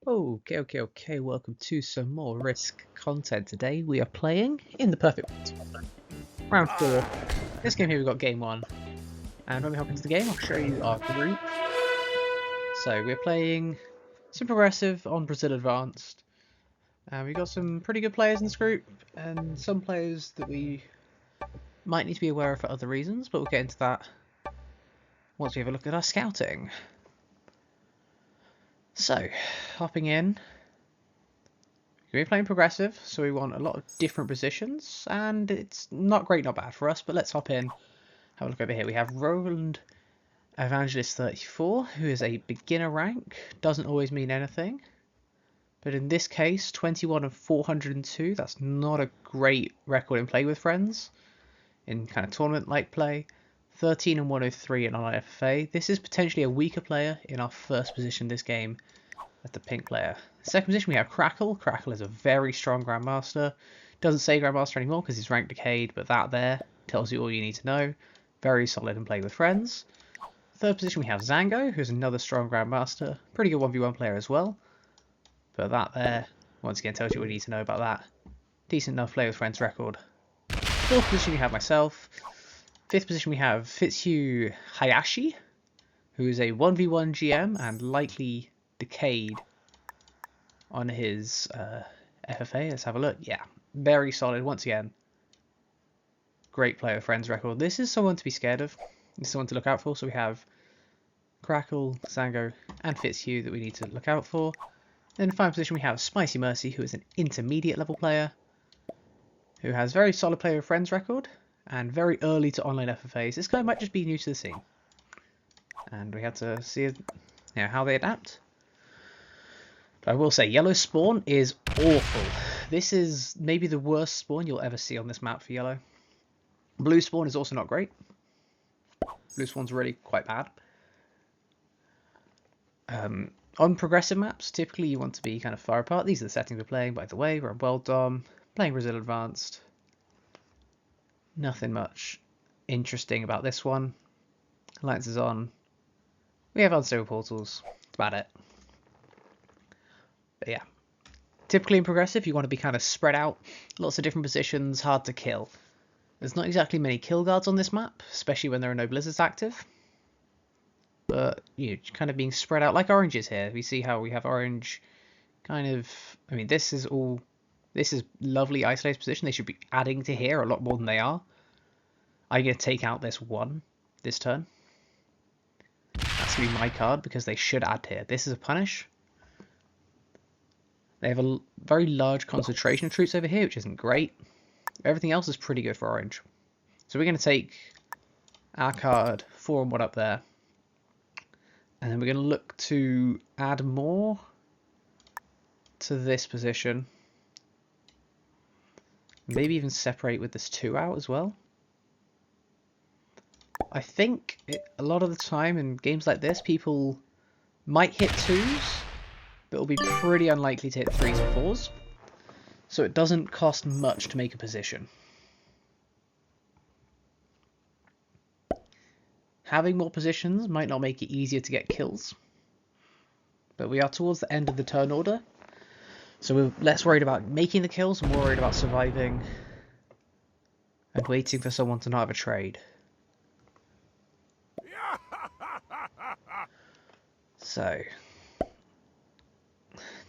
Okay. Welcome to some more Risk content today. We are playing in the perfect round 4. This game here we've got game 1. And when we hop into the game, I'll show you our group. So we're playing some progressive on Brazil Advanced. And we've got some pretty good players in this group, and some players that we might need to be aware of for other reasons, but we'll get into that once we have a look at our scouting. So, hopping in. We're playing progressive, so we want a lot of different positions, and it's not great, not bad for us, but let's hop in, have a look over here. We have Roland Evangelist 34, who is a beginner rank, doesn't always mean anything, but in this case, 21 of 402, that's not a great record in play with friends, in kind of tournament-like play. 13 and 103 in online FFA. This is potentially a weaker player in our first position this game as the pink player. Second position we have Crackle. Crackle is a very strong Grandmaster. Doesn't say Grandmaster anymore because he's rank decayed, but that there tells you all you need to know. Very solid in play with friends. Third position we have Zango, who's another strong Grandmaster. Pretty good 1v1 player as well. But that there, once again, tells you what you need to know about that. Decent enough play with friends record. Fourth position we have myself. Fifth position we have Fitzhugh Hayashi, who is a 1v1 GM and likely decayed on his FFA. Let's have a look. Yeah, very solid once again. Great player friends record. This is someone to be scared of. This is someone to look out for. So we have Crackle, Zango, and Fitzhugh that we need to look out for. Then in the final position we have Spicy Mercy, who is an intermediate level player, who has very solid player friends record and very early to online FFAs. This guy might just be new to the scene, and we have to see how they adapt. But I will say, yellow spawn is awful. This is maybe the worst spawn you'll ever see on this map for yellow. Blue spawn is also not great. Blue spawn's really quite bad. On progressive maps, typically you want to be kind of far apart. These are the settings we're playing, by the way. We're on World Dom, playing Brazil Advanced. Nothing much interesting about this one. Lights is on. We have unstable portals. That's about it. But yeah, typically in progressive you want to be kind of spread out, lots of different positions, hard to kill. There's not exactly many kill guards on this map, especially when there are no blizzards active. But you know, kind of being spread out like orange is here. We see how we have orange kind of. I mean, this is lovely isolated position. They should be adding to here a lot more than they are. I'm going to take out this one this turn. That's going to be my card because they should add here. This is a punish. They have a very large concentration of troops over here, which isn't great. Everything else is pretty good for orange. So we're going to take our card 4 and 1 up there. And then we're going to look to add more to this position. Maybe even separate with this 2 out as well. I think a lot of the time in games like this, people might hit 2s, but it'll be pretty unlikely to hit 3s and 4s. So it doesn't cost much to make a position. Having more positions might not make it easier to get kills, but we are towards the end of the turn order, so we're less worried about making the kills, more worried about surviving and waiting for someone to not have a trade. So,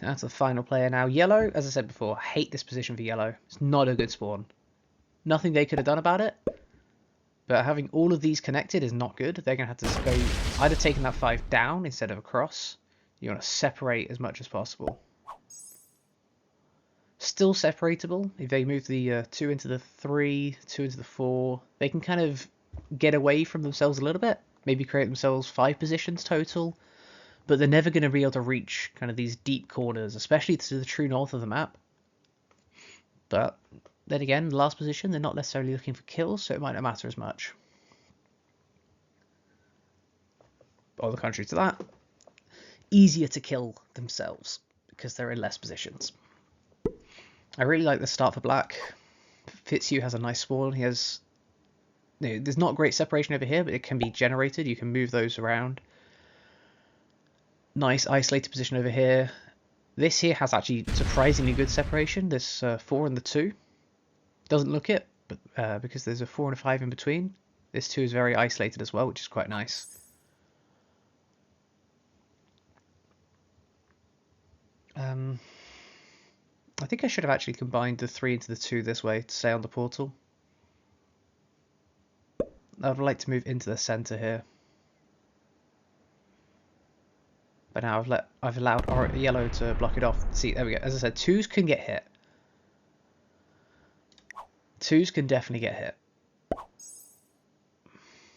that's the final player now. Yellow, as I said before, I hate this position for yellow. It's not a good spawn. Nothing they could have done about it, but having all of these connected is not good. They're going to have to go either taking that 5 down instead of across. You want to separate as much as possible. Still separatable. If they move the 2 into the 3, 2 into the 4, they can kind of get away from themselves a little bit. Maybe create themselves 5 positions total. But they're never going to be able to reach kind of these deep corners, especially to the true north of the map. But then again, the last position, they're not necessarily looking for kills, so it might not matter as much. On the contrary to that, easier to kill themselves because they're in less positions. I really like the start for black. Fitzhugh has a nice spawn. He has, there's not great separation over here, but it can be generated. You can move those around. Nice isolated position over here. This here has actually surprisingly good separation. This 4 and the 2 doesn't look it, but because there's a 4 and a 5 in between, this 2 is very isolated as well, which is quite nice. I think I should have actually combined the 3 into the 2 this way to stay on the portal. I'd like to move into the center here. But now I've allowed yellow to block it off. See, there we go. As I said, 2s can get hit. 2s can definitely get hit.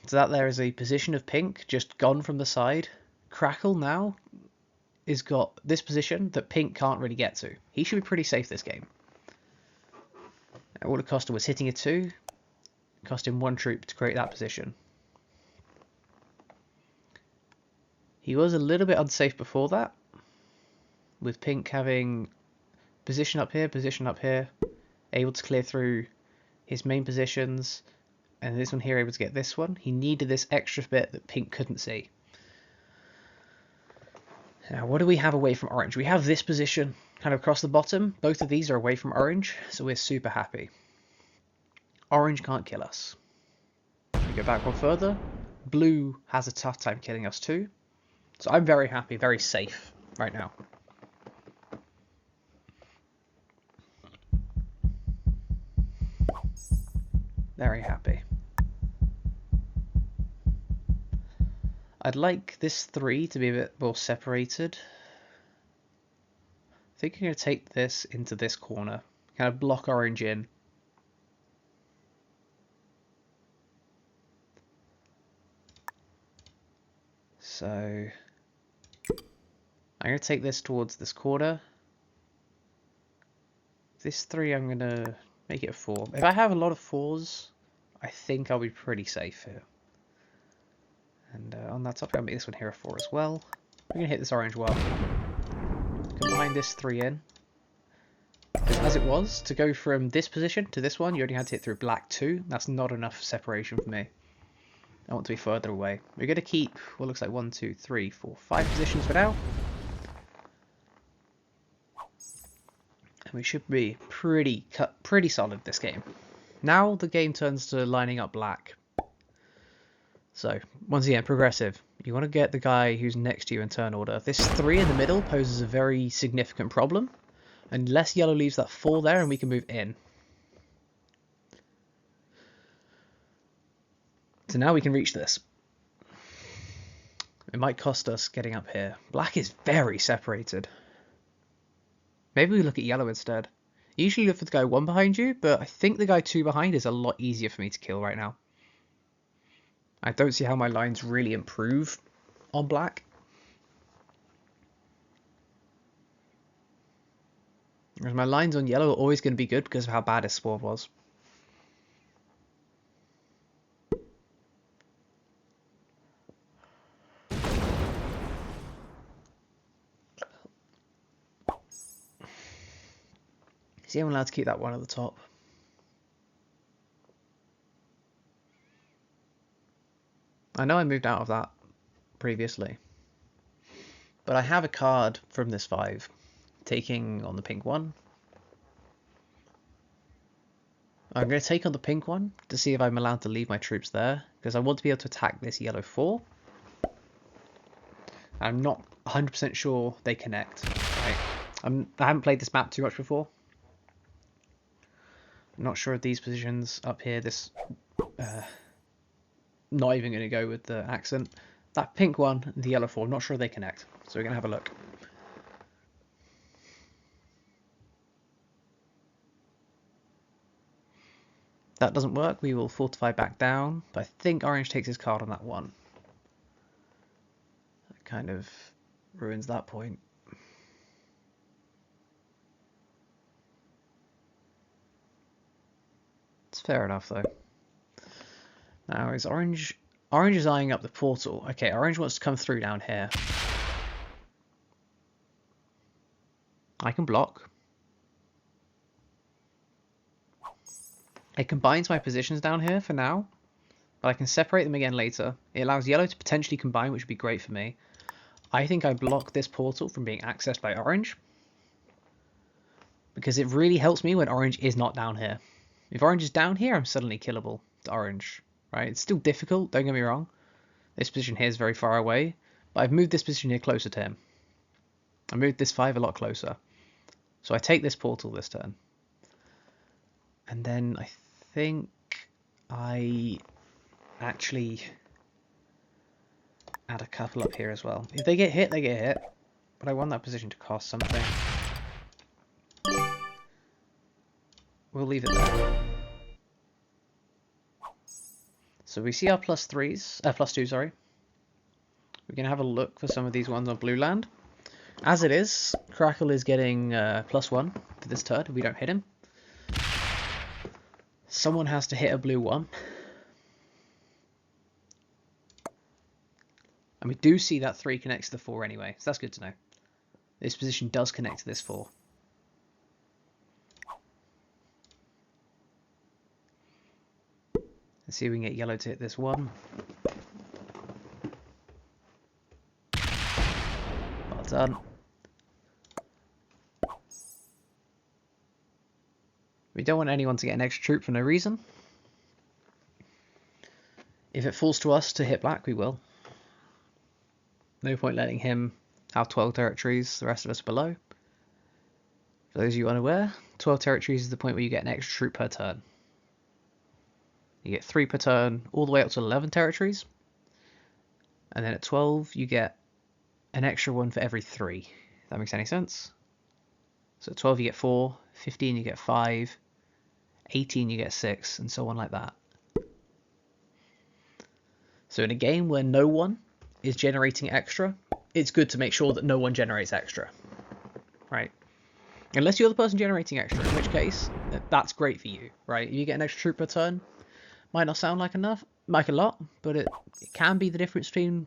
So that there is a position of pink just gone from the side. Crackle now is got this position that pink can't really get to. He should be pretty safe this game. All it cost him was hitting a 2. It cost him 1 troop to create that position. He was a little bit unsafe before that, with pink having position up here, able to clear through his main positions, and this one here able to get this one. He needed this extra bit that pink couldn't see. Now, what do we have away from orange? We have this position kind of across the bottom. Both of these are away from orange, so we're super happy. Orange can't kill us. We go back one further. Blue has a tough time killing us too. So I'm very happy, very safe right now. Very happy. I'd like this 3 to be a bit more separated. I think I'm going to take this into this corner. Kind of block orange in. So I'm going to take this towards this corner. This 3 I'm going to make it a 4. If I have a lot of 4s, I think I'll be pretty safe here. And on that top, I'm going to make this one here a 4 as well. We're going to hit this orange well. Combine this 3 in. Because as it was, to go from this position to this one, you only had to hit through black 2. That's not enough separation for me. I want to be further away. We're going to keep what looks like 1, 2, 3, 4, 5 positions for now. And we should be pretty solid this game. Now the game turns to lining up black. So, once again, progressive. You want to get the guy who's next to you in turn order. This 3 in the middle poses a very significant problem. Unless yellow leaves that 4 there and we can move in. So now we can reach this. It might cost us getting up here. Black is very separated. Maybe we look at yellow instead. You usually look for the guy 1 behind you, but I think the guy 2 behind is a lot easier for me to kill right now. I don't see how my lines really improve on black. Whereas my lines on yellow are always going to be good because of how bad his spawn was. See, I'm allowed to keep that one at the top. I know I moved out of that previously, but I have a card from this 5, taking on the pink one. I'm going to take on the pink one to see if I'm allowed to leave my troops there, because I want to be able to attack this yellow 4. I'm not 100% sure they connect. Right? I haven't played this map too much before. I'm not sure of these positions up here. This not even going to go with the accent. That pink one, the yellow 4, I'm not sure they connect. So we're going to have a look. That doesn't work. We will fortify back down. But I think orange takes his card on that one. That kind of ruins that point. It's fair enough though. Now is orange is eyeing up the portal. Okay, orange wants to come through down here. I can block. It combines my positions down here for now, but I can separate them again later. It allows yellow to potentially combine, which would be great for me. I think I block this portal from being accessed by orange. because it really helps me when orange is not down here. If orange is down here, I'm suddenly killable to orange, right? It's still difficult, don't get me wrong. This position here is very far away, but I've moved this position here closer to him. I moved this 5 a lot closer. So I take this portal this turn. And then I think I actually add a couple up here as well. If they get hit, they get hit. But I want that position to cost something. We'll leave it there. So we see our +2, sorry. We're going to have a look for some of these ones on blue land. As it is, Crackle is getting +1 for this turn if we don't hit him. Someone has to hit a blue 1. And we do see that 3 connects to the 4 anyway, so that's good to know. This position does connect to this 4. Let's see if we can get yellow to hit this 1. Well done. We don't want anyone to get an extra troop for no reason. If it falls to us to hit black, we will. No point letting him have 12 territories, the rest of us below. For those of you unaware, 12 territories is the point where you get an extra troop per turn. You get 3 per turn, all the way up to 11 territories. And then at 12, you get an extra one for every 3. If that makes any sense. So at 12 you get 4, 15 you get 5, 18 you get 6, and so on like that. So in a game where no one is generating extra, it's good to make sure that no one generates extra. Right? Unless you're the person generating extra, in which case, that's great for you, right? If you get an extra troop per turn, might not sound like enough, like a lot, but it can be the difference between,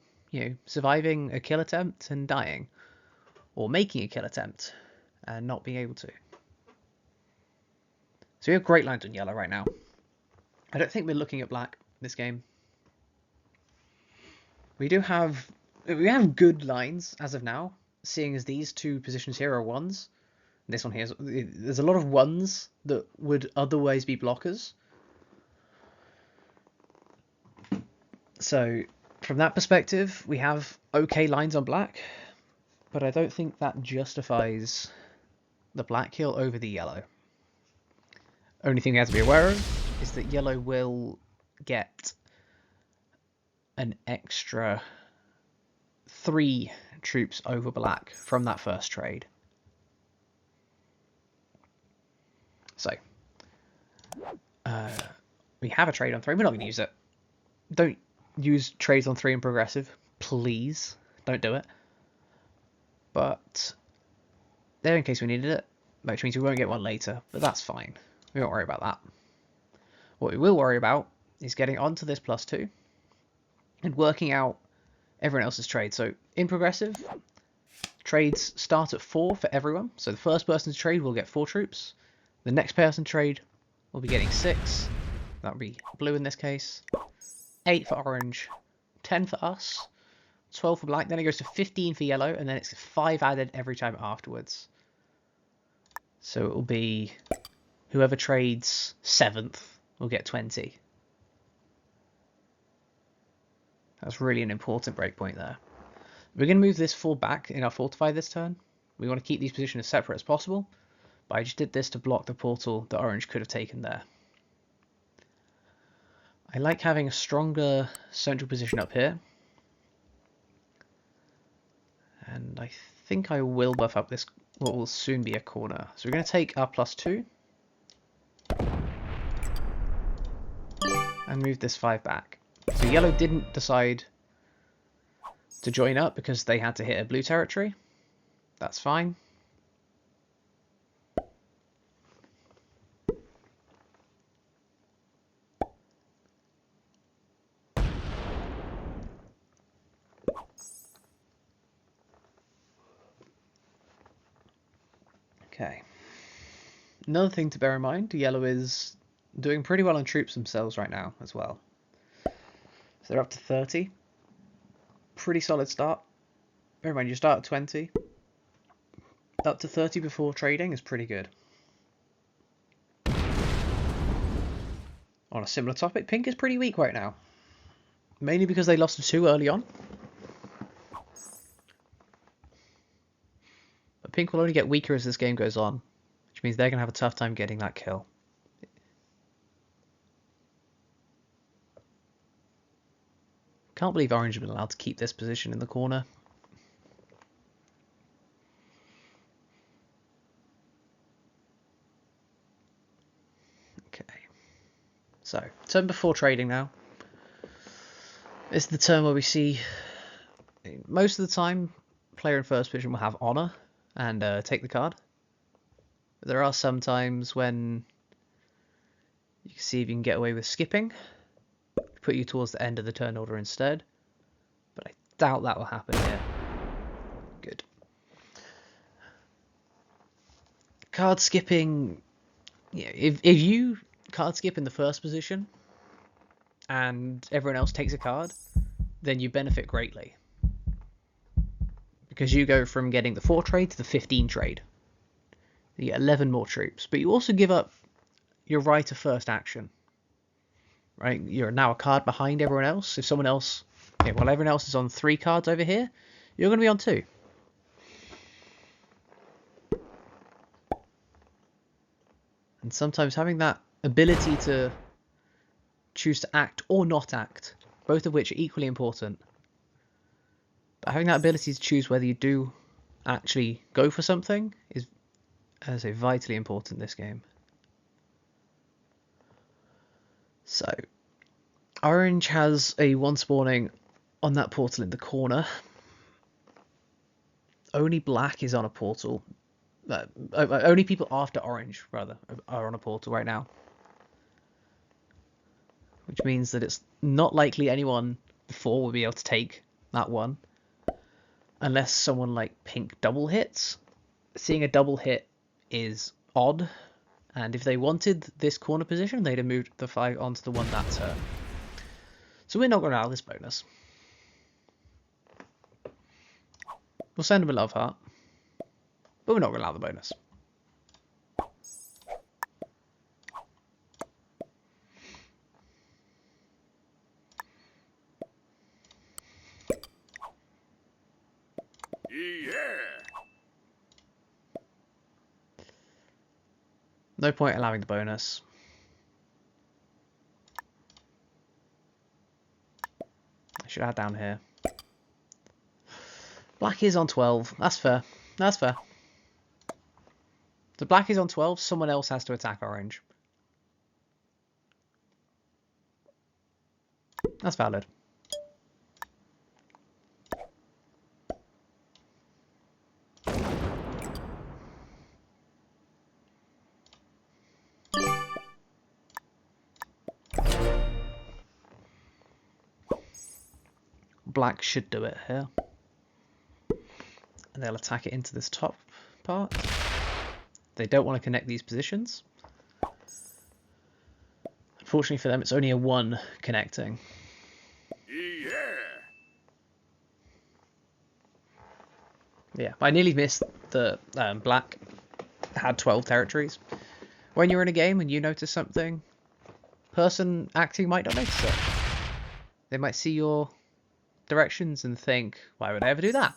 surviving a kill attempt and dying, or making a kill attempt and not being able to. So we have great lines on yellow right now. I don't think we're looking at black this game. We have good lines as of now, seeing as these 2 positions here are 1s. This one here, there's a lot of 1s that would otherwise be blockers. So from that perspective, we have okay lines on black, but I don't think that justifies the black kill over the yellow. Only thing we have to be aware of is that yellow will get an extra 3 troops over black from that first trade. So we have a trade on 3. We're not going to use it. Don't use trades on 3 in progressive, please. Don't do it. But there in case we needed it, which means we won't get one later, but that's fine. We won't worry about that. What we will worry about is getting onto this +2 and working out everyone else's trade. So in progressive, trades start at 4 for everyone. So the first person to trade will get 4 troops. The next person to trade will be getting 6. That would be blue in this case. 8 for orange, 10 for us, 12 for black. Then it goes to 15 for yellow, and then it's 5 added every time afterwards. So it will be whoever trades 7th will get 20. That's really an important breakpoint there. We're going to move this 4 back in our fortify this turn. We want to keep these positions as separate as possible, but I just did this to block the portal that orange could have taken there. I like having a stronger central position up here. And I think I will buff up this, what will soon be a corner. So we're going to take our +2 and move this 5 back. So yellow didn't decide to join up because they had to hit a blue territory. That's fine. Okay. Another thing to bear in mind, yellow is doing pretty well on troops themselves right now as well. So they're up to 30. Pretty solid start. Bear in mind, you start at 20. Up to 30 before trading is pretty good. on a similar topic, pink is pretty weak right now. Mainly because they lost to 2 early on. But pink will only get weaker as this game goes on, which means they're going to have a tough time getting that kill. Can't believe orange has been allowed to keep this position in the corner. Okay. So, turn before trading now. This is the turn where we see, most of the time, player in first position will have honor and take the card. But there are some times when you can see if you can get away with skipping, put you towards the end of the turn order instead. But I doubt that will happen here. Good. Card skipping, yeah, if you card skip in the first position and everyone else takes a card, then you benefit greatly. Because you go from getting the 4 trade to the 15 trade. You get 11 more troops. But you also give up your right of first action. Right? You're now a card behind everyone else. If someone else, while everyone else is on 3 cards over here, you're going to be on 2. And sometimes having that ability to choose to act or not act, both of which are equally important. But having that ability to choose whether you do actually go for something is, as I say, vitally important in this game. So, orange has a 1 spawning on that portal in the corner. Only black is on a portal. Only people after orange, rather, are on a portal right now. Which means that it's not likely anyone before will be able to take that one. Unless someone like pink double hits. Seeing a double hit is odd. And if they wanted this corner position, they'd have moved the 5 onto the 1 that turn. So we're not going to allow this bonus. We'll send them a love heart. But we're not going to allow the bonus. No point allowing the bonus. I should add down here. Black is on 12. That's fair. That's fair. So black is on 12. Someone else has to attack orange. That's valid. Black should do it here. And they'll attack it into this top part. They don't want to connect these positions. Unfortunately for them, it's only a 1 connecting. Yeah, I nearly missed the black had 12 territories. When you're in a game and you notice something, person acting might not notice it. They might see your directions and think, why would I ever do that?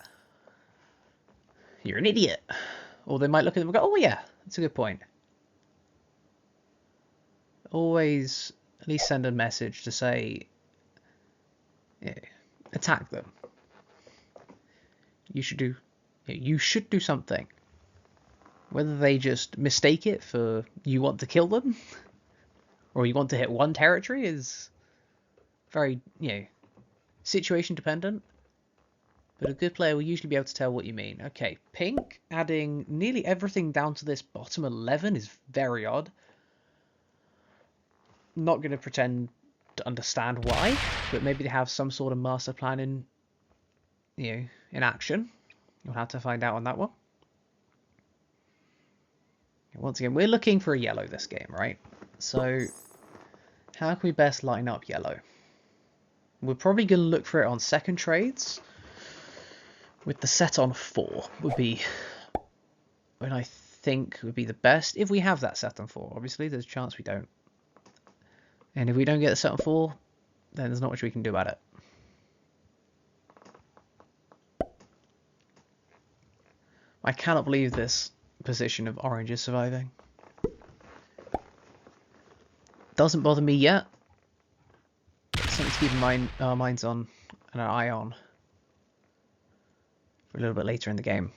You're an idiot. Or they might look at them and go, oh yeah, that's a good point. Always at least send a message to say, yeah, attack them. You should do something. Whether they just mistake it for you want to kill them or you want to hit 1 territory is very, situation dependent. But a good player will usually be able to tell what you mean. Okay, pink adding nearly everything down to this bottom 11 is very odd. Not going to pretend to understand why, but maybe they have some sort of master plan in action. You'll have to find out on that one. Once again, we're looking for a yellow this game, right? So, how can we best line up yellow? We're probably going to look for it on second trades. With the set on 4 would be what I think would be the best. If we have that set on 4, obviously, there's a chance we don't. And if we don't get the set on 4, then there's not much we can do about it. I cannot believe this position of orange is surviving. Doesn't bother me yet. Something to keep in mind, our minds on and our eye on for a little bit later in the game.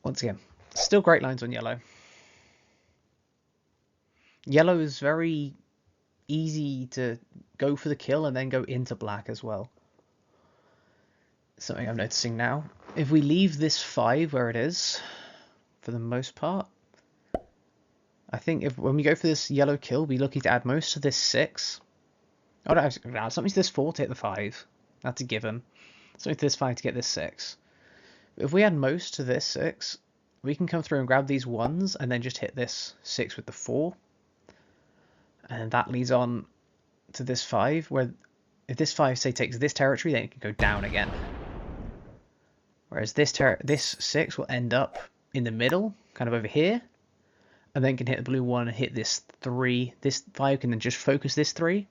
Once again, still great lines on yellow. Yellow is very easy to go for the kill and then go into black as well. Something I'm noticing now. If we leave this 5 where it is, for the most part, I think when we go for this yellow kill, we're looking to add most to this 6. Oh no, something to this 4 to hit the 5. That's a given. Something to this 5 to get this 6. If we add most to this 6, we can come through and grab these 1s and then just hit this 6 with the 4. And that leads on to this 5, where if this 5, say, takes this territory, then it can go down again. Whereas this 6 will end up in the middle, kind of over here, and then can hit the blue 1 and hit this 3. This 5 can then just focus this 3.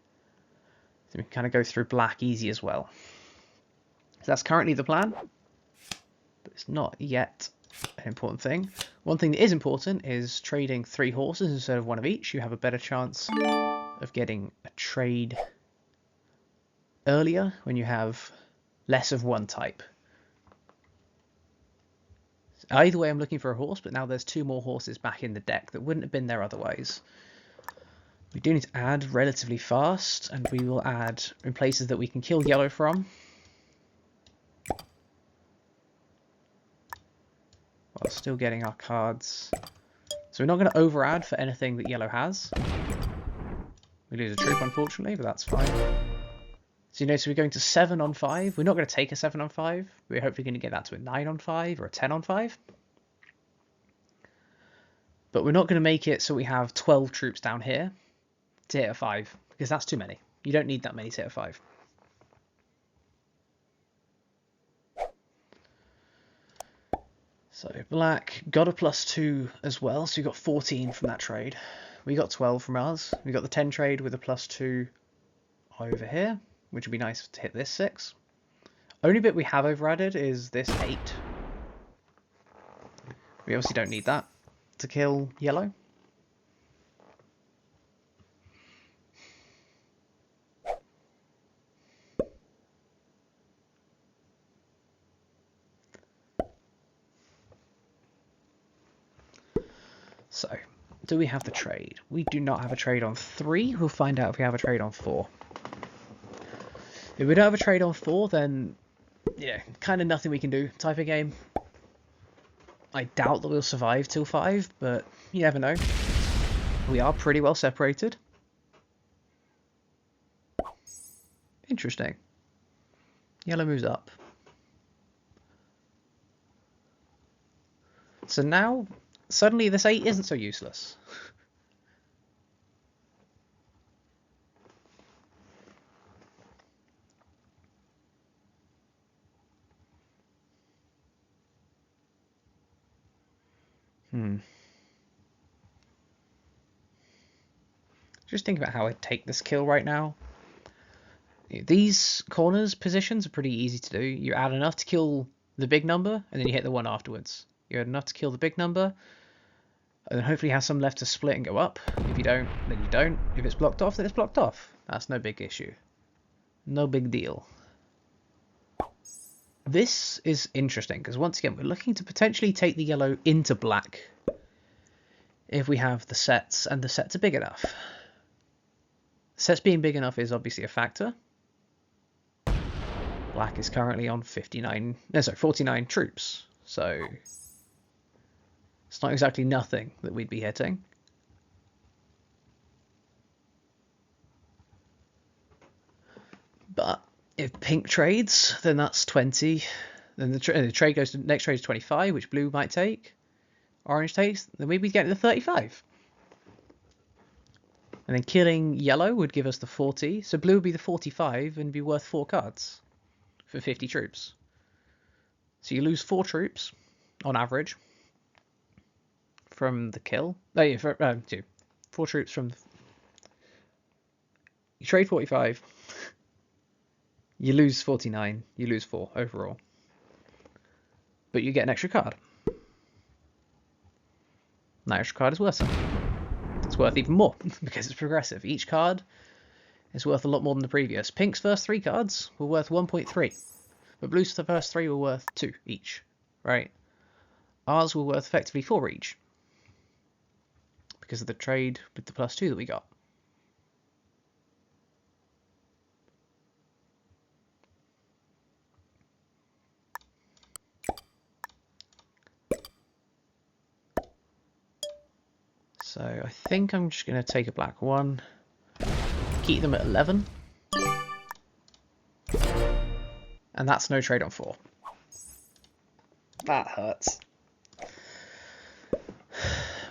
So we can kind of go through black easy as well. So that's currently the plan, but it's not yet an important thing. One thing that is important is trading 3 horses instead of 1 of each. You have a better chance of getting a trade earlier when you have less of one type. Either way, I'm looking for a horse, but now there's 2 more horses back in the deck that wouldn't have been there otherwise. We do need to add relatively fast, and we will add in places that we can kill yellow from. While still getting our cards. So we're not going to over add for anything that yellow has. We lose a troop, unfortunately, but that's fine. So you notice we're going to 7 on 5. We're not going to take a 7 on 5. We're hopefully going to get that to a 9 on 5 or a 10 on 5. But we're not going to make it so we have 12 troops down here to hit a 5, because that's too many. You don't need that many to hit a 5. So black got a +2 as well, so we got 14 from that trade. We got 12 from ours. We got the 10 trade with a +2 over here, which would be nice to hit this 6. Only bit we have over added is this 8. We obviously don't need that to kill yellow. So, do we have the trade? We do not have a trade on 3. We'll find out if we have a trade on 4. If we don't have a trade on 4, then yeah, kind of nothing we can do type of game. I doubt that we'll survive till 5, but you never know. We are pretty well separated. Interesting. Yellow moves up. So now, suddenly this 8 isn't so useless. Just think about how I'd take this kill right now. These corners positions are pretty easy to do. You add enough to kill the big number, and then you hit the 1 afterwards. You add enough to kill the big number, and then hopefully have some left to split and go up. If you don't, then you don't. If it's blocked off, then it's blocked off. That's no big issue. No big deal. This is interesting, because once again, we're looking to potentially take the yellow into black if we have the sets, and the sets are big enough. Sets being big enough is obviously a factor. Black is currently on 49 troops, so it's not exactly nothing that we'd be hitting. But if pink trades, then that's 20. Then the trade goes to next trade is 25, which blue might take. Orange takes, then maybe we'd get to the 35. And then killing yellow would give us the 40. So blue would be the 45 and be worth 4 cards. for 50 troops. So you lose 4 troops on average from the kill. No, yeah, 2. 4 troops from... You trade 45. You lose 49. You lose 4 overall. But you get an extra card. And that extra card is worth something. It's worth even more because it's progressive. Each card is worth a lot more than the previous. Pink's first 3 cards were worth 1.3. But Blue's the first 3 were worth 2 each. Right? Ours were worth effectively 4 each. Because of the trade with the +2 that we got. So I think I'm just going to take a black 1, keep them at 11, and that's no trade on 4. That hurts.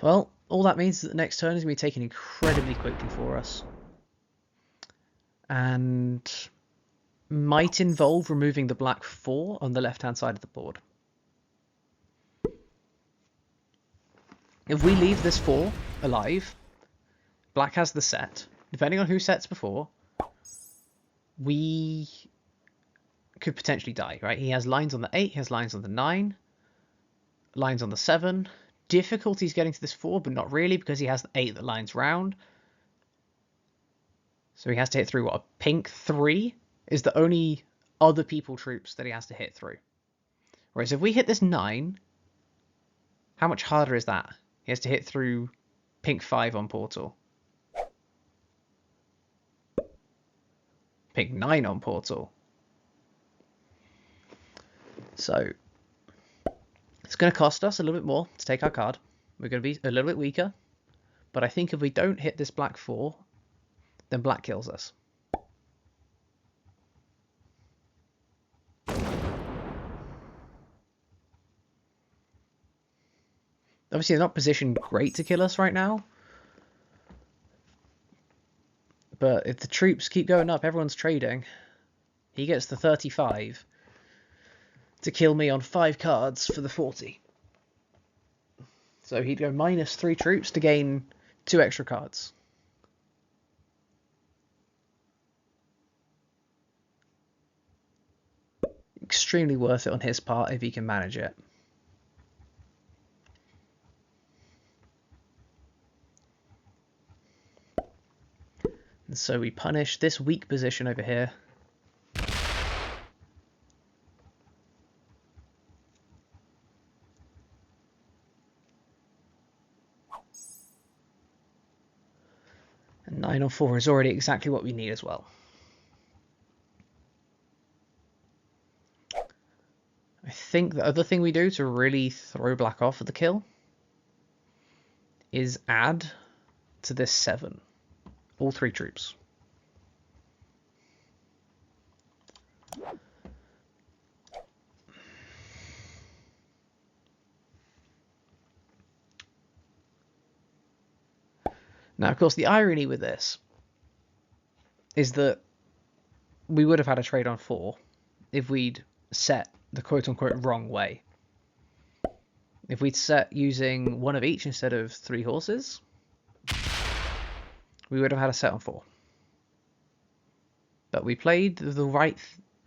Well, all that means is that the next turn is going to be taken incredibly quickly for us. And might involve removing the black 4 on the left-hand side of the board. If we leave this 4 alive, black has the set. Depending on who sets before, we could potentially die, right? He has lines on the 8, he has lines on the 9, lines on the 7. Difficulties getting to this 4, but not really, because he has the 8 that lines round. So he has to hit through, what, a pink 3 is the only other people troops that he has to hit through. Whereas if we hit this 9, how much harder is that? He has to hit through pink 5 on portal. Pink 9 on portal. So it's going to cost us a little bit more to take our card. We're going to be a little bit weaker. But I think if we don't hit this black 4, then black kills us. Obviously, they're not positioned great to kill us right now. But if the troops keep going up, everyone's trading. He gets the 35 to kill me on 5 cards for the 40. So he'd go -3 troops to gain 2 extra cards. Extremely worth it on his part if he can manage it. And so we punish this weak position over here. And 9 on 4 is already exactly what we need as well. I think the other thing we do to really throw black off at the kill is add to this 7. All 3 troops. Now, of course, the irony with this is that we would have had a trade on 4 if we'd set the quote-unquote wrong way. If we'd set using 1 of each instead of 3 horses, we would have had a set on 4. But we played the right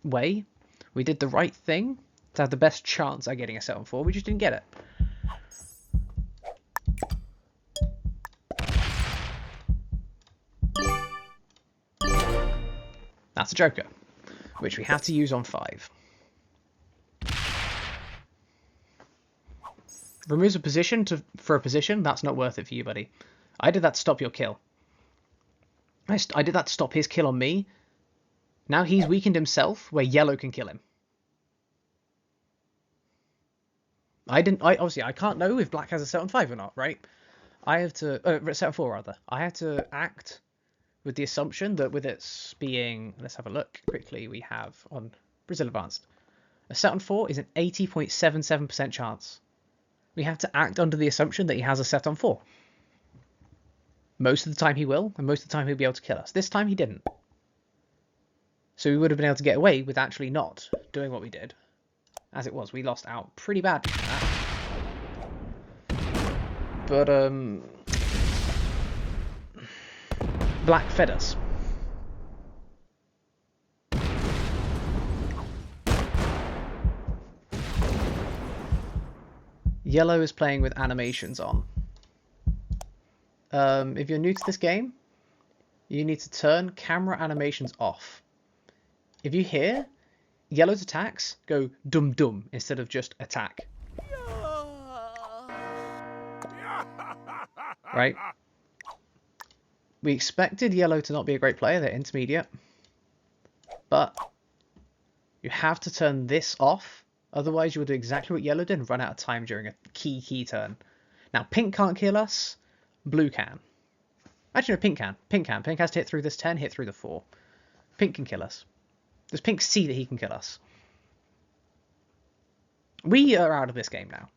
way. We did the right thing to have the best chance at getting a set on 4. We just didn't get it. That's a joker, which we have to use on 5. Removes a position for a position. That's not worth it for you, buddy. I did that to stop your kill. I did that to stop his kill on me. Now he's weakened himself where yellow can kill him. Obviously, I can't know if black has a set on 5 or not, right? I have to... set on 4, rather. I have to act with the assumption that with its being... Let's have a look quickly. We have on Brazil Advanced. A set on 4 is an 80.77% chance. We have to act under the assumption that he has a set on 4. Most of the time he will, and most of the time he'll be able to kill us. This time he didn't. So we would have been able to get away with actually not doing what we did. As it was, we lost out pretty badly from that. But, black fed us. Yellow is playing with animations on. If you're new to this game, you need to turn camera animations off. If you hear yellow's attacks go dum dum instead of just attack. Right? We expected yellow to not be a great player, they're intermediate. But you have to turn this off, otherwise you will do exactly what yellow did and run out of time during a key turn. Now pink can't kill us, blue can. Actually no, pink can. Pink has to hit through this 10, hit through the 4. Pink can kill us. Does pink see that he can kill us? We are out of this game now.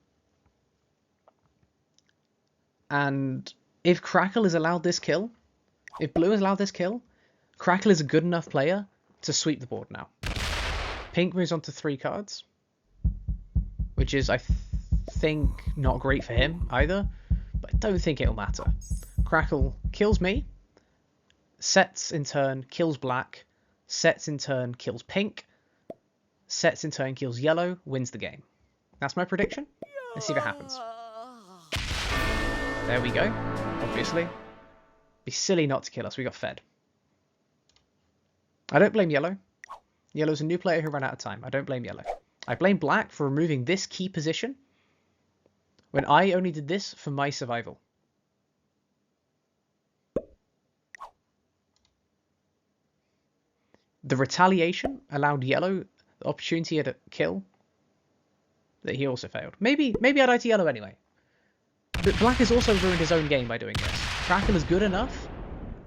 And if Crackle is allowed this kill, if blue is allowed this kill, Crackle is a good enough player to sweep the board now. Pink moves on to 3 cards, which is, I think, not great for him either, but I don't think it'll matter. Crackle kills me, sets in turn, kills black, sets in turn, kills pink, sets in turn, kills yellow, wins the game. That's my prediction. Let's see if it happens. There we go, obviously. Be silly not to kill us, we got fed. I don't blame yellow. Yellow's a new player who ran out of time. I don't blame yellow. I blame black for removing this key position when I only did this for my survival. The retaliation allowed yellow the opportunity at a kill that he also failed. Maybe I'd die to yellow anyway. But black has also ruined his own game by doing this. Crackle is good enough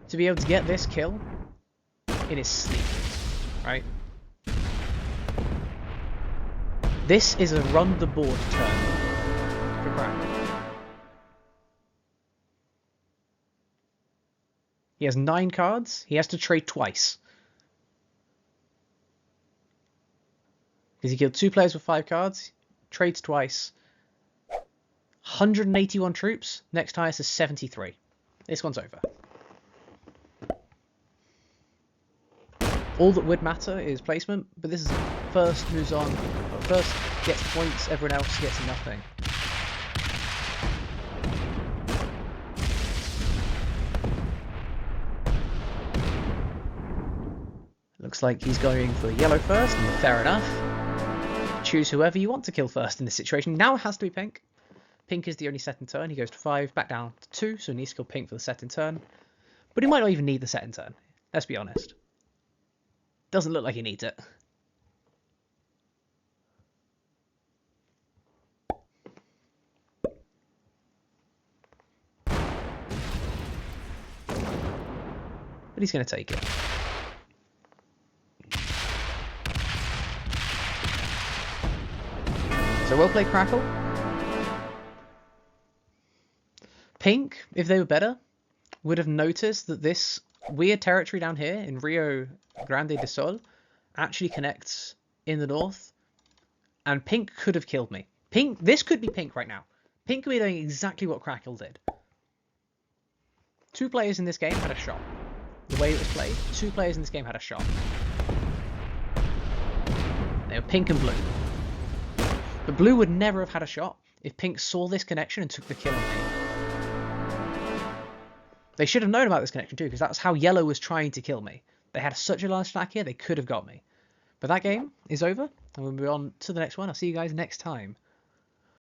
to be able to get this kill in his sleep, right? This is a run the board turn for Crackle. He has 9 cards. He has to trade twice. Because he killed 2 players with 5 cards, trades twice. 181 troops, next highest is 73. This one's over. All that would matter is placement, but this is first moves on, first gets points, everyone else gets nothing. Looks like he's going for yellow first, and fair enough. Choose whoever you want to kill first in this situation. Now it has to be pink. Pink is the only set in turn. He goes to 5, back down to 2, so he needs to kill pink for the set in turn. But he might not even need the set in turn. Let's be honest. Doesn't look like he needs it. But he's going to take it. So well played, Crackle. Pink, if they were better, would have noticed that this weird territory down here in Rio Grande do Sul actually connects in the north, and pink could have killed me. Pink, this could be pink right now. Pink could be doing exactly what Crackle did. 2 players in this game had a shot. The way it was played, 2 players in this game had a shot. They were pink and blue. But blue would never have had a shot if pink saw this connection and took the kill on me. They should have known about this connection too, because that's how yellow was trying to kill me. They had such a large stack here, they could have got me. But that game is over, and we'll move on to the next one. I'll see you guys next time.